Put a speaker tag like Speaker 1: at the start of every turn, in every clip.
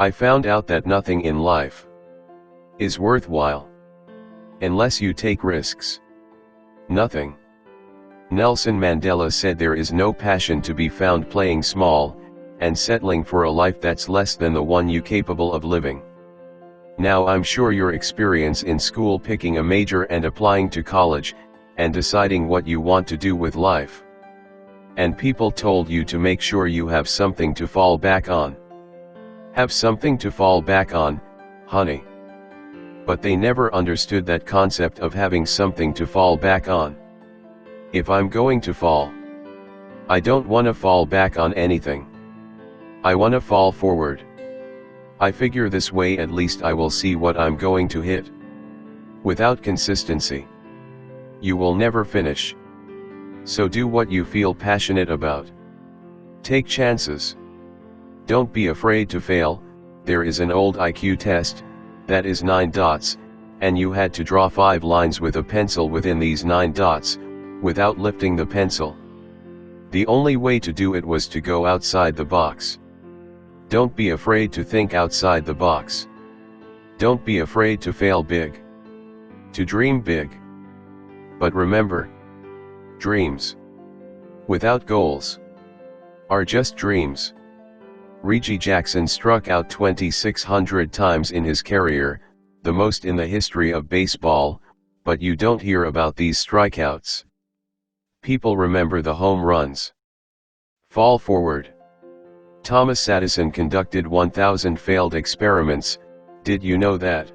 Speaker 1: I found out that nothing in life is worthwhile unless you take risks. Nothing. Nelson Mandela said there is no passion to be found playing small, and settling for a life that's less than the one you're capable of living. Now I'm sure your experience in school picking a major and applying to college, and deciding what you want to do with life. And people told you to make sure you have something to fall back on. Have something to fall back on, honey. But they never understood that concept of having something to fall back on. If I'm going to fall, I don't want to fall back on anything. I want to fall forward. I figure this way at least I will see what I'm going to hit. Without consistency, you will never finish. So do what you feel passionate about. Take chances. Don't be afraid to fail. There is an old IQ test, that is 9 dots, and you had to draw 5 lines with a pencil within these 9 dots, without lifting the pencil. The only way to do it was to go outside the box. Don't be afraid to think outside the box. Don't be afraid to fail big. To dream big. But remember, dreams without goals are just dreams. Reggie Jackson struck out 2,600 times in his career, the most in the history of baseball, but you don't hear about these strikeouts. People remember the home runs. Fall forward. Thomas Edison conducted 1,000 failed experiments. Did you know that?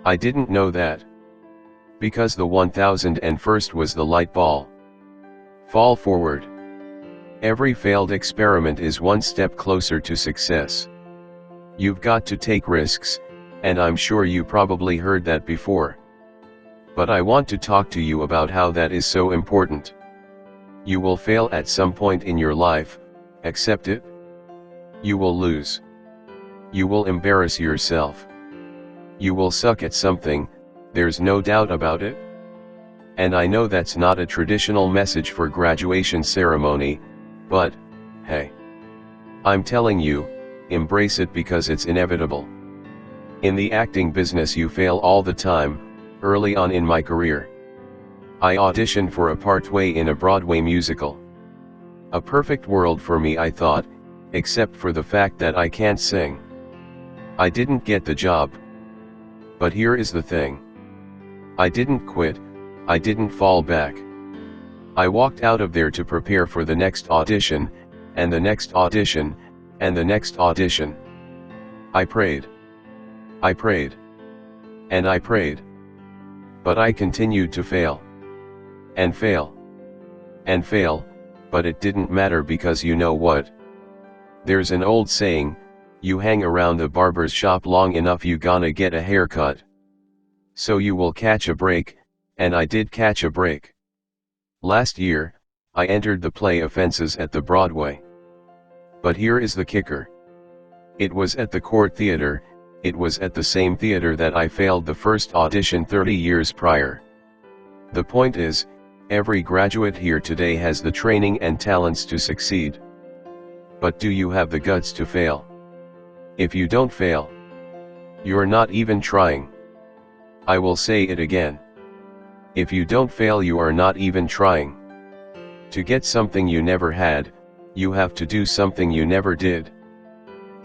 Speaker 1: I didn't know that. Because the 1001st was the light bulb. Fall forward. Every failed experiment is one step closer to success. You've got to take risks, and I'm sure you probably heard that before. But I want to talk to you about how that is so important. You will fail at some point in your life, accept it. You will lose. You will embarrass yourself. You will suck at something, there's no doubt about it. And I know that's not a traditional message for graduation ceremony, but, hey. I'm telling you, embrace it because it's inevitable. In the acting business you fail all the time. Early on in my career, I auditioned for a part way in a Broadway musical. A perfect world for me, I thought, except for the fact that I can't sing. I didn't get the job. But here is the thing. I didn't quit, I didn't fall back. I walked out of there to prepare for the next audition, and the next audition, and the next audition. I prayed. I prayed. And I prayed. But I continued to fail. And fail. And fail, but it didn't matter because you know what? There's an old saying, you hang around the barber's shop long enough you gonna get a haircut. So you will catch a break, and I did catch a break. Last year, I entered the play Offenses at the Broadway. But here is the kicker. It was at the Court Theater. It was at the same theater that I failed the first audition 30 years prior. The point is, every graduate here today has the training and talents to succeed. But do you have the guts to fail? If you don't fail, you're not even trying. I will say it again. If you don't fail, you are not even trying. To get something you never had, you have to do something you never did.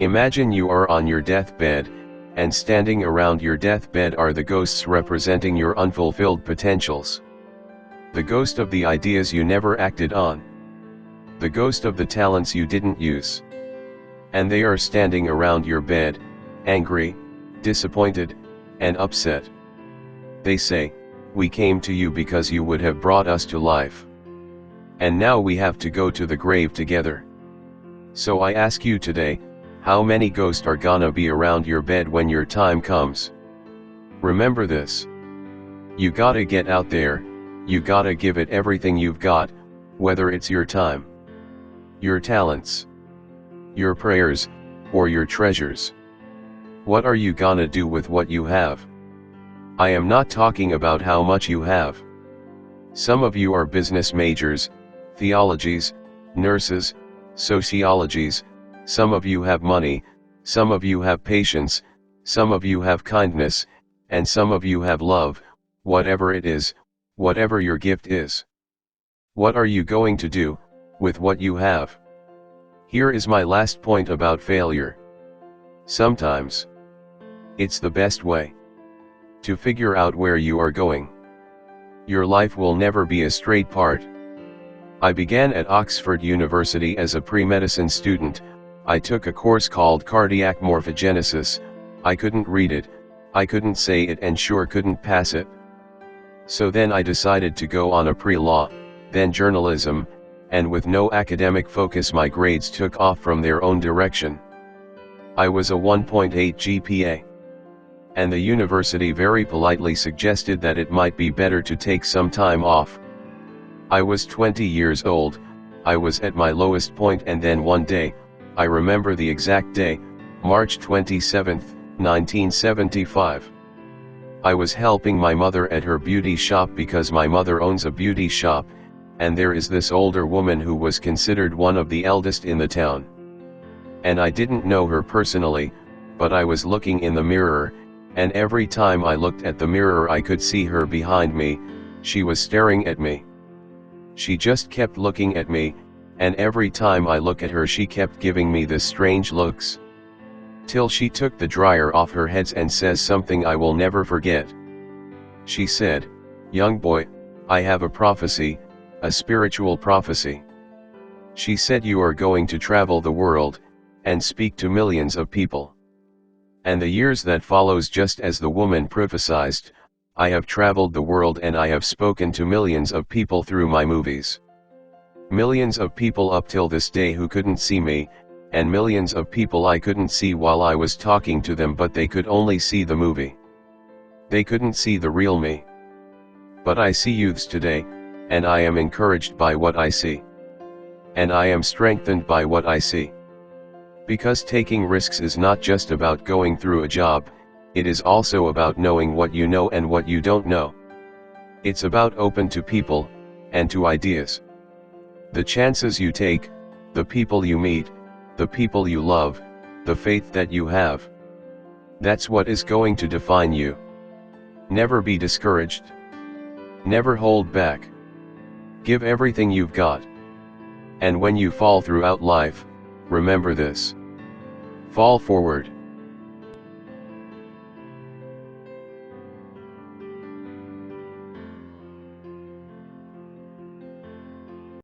Speaker 1: Imagine you are on your deathbed, and standing around your deathbed are the ghosts representing your unfulfilled potentials. The ghost of the ideas you never acted on. The ghost of the talents you didn't use. And they are standing around your bed, angry, disappointed, and upset. They say, we came to you because you would have brought us to life. And now we have to go to the grave together. So I ask you today, how many ghosts are gonna be around your bed when your time comes? Remember this. You gotta get out there, you gotta give it everything you've got, whether it's your time, your talents, your prayers, or your treasures. What are you gonna do with what you have? I am not talking about how much you have. Some of you are business majors, theologies, nurses, sociologies. Some of you have money, Some of you have patience, some of you have kindness, and some of you have love, whatever it is, whatever your gift is. What are you going to do with what you have? Here is my last point about failure. Sometimes it's the best way to figure out where you are going. Your life will never be a straight path. I began at Oxford University as a pre-medicine student. I took a course called cardiac morphogenesis. I couldn't read it, I couldn't say it, and sure couldn't pass it. So then I decided to go on a pre-law, then journalism, and with no academic focus my grades took off from their own direction. I was a 1.8 GPA. And the university very politely suggested that it might be better to take some time off. I was 20 years old, I was at my lowest point, and then one day, I remember the exact day, March 27, 1975. I was helping my mother at her beauty shop because my mother owns a beauty shop, and there is this older woman who was considered one of the eldest in the town. And I didn't know her personally, but I was looking in the mirror, and every time I looked at the mirror I could see her behind me. She was staring at me. She just kept looking at me, and every time I look at her she kept giving me this strange looks. Till she took the dryer off her head and says something I will never forget. She said, "Young boy, I have a prophecy, a spiritual prophecy." She said, "You are going to travel the world, and speak to millions of people." And the years that follows, just as the woman prophesied, I have traveled the world and I have spoken to millions of people through my movies. Millions of people up till this day who couldn't see me, and millions of people I couldn't see while I was talking to them, but they could only see the movie. They couldn't see the real me. But I see youths today, and I am encouraged by what I see. And I am strengthened by what I see. Because taking risks is not just about going through a job, it is also about knowing what you know and what you don't know. It's about open to people, and to ideas. The chances you take, the people you meet, the people you love, the faith that you have. That's what is going to define you. Never be discouraged. Never hold back. Give everything you've got. And when you fall throughout life, remember this. Fall forward.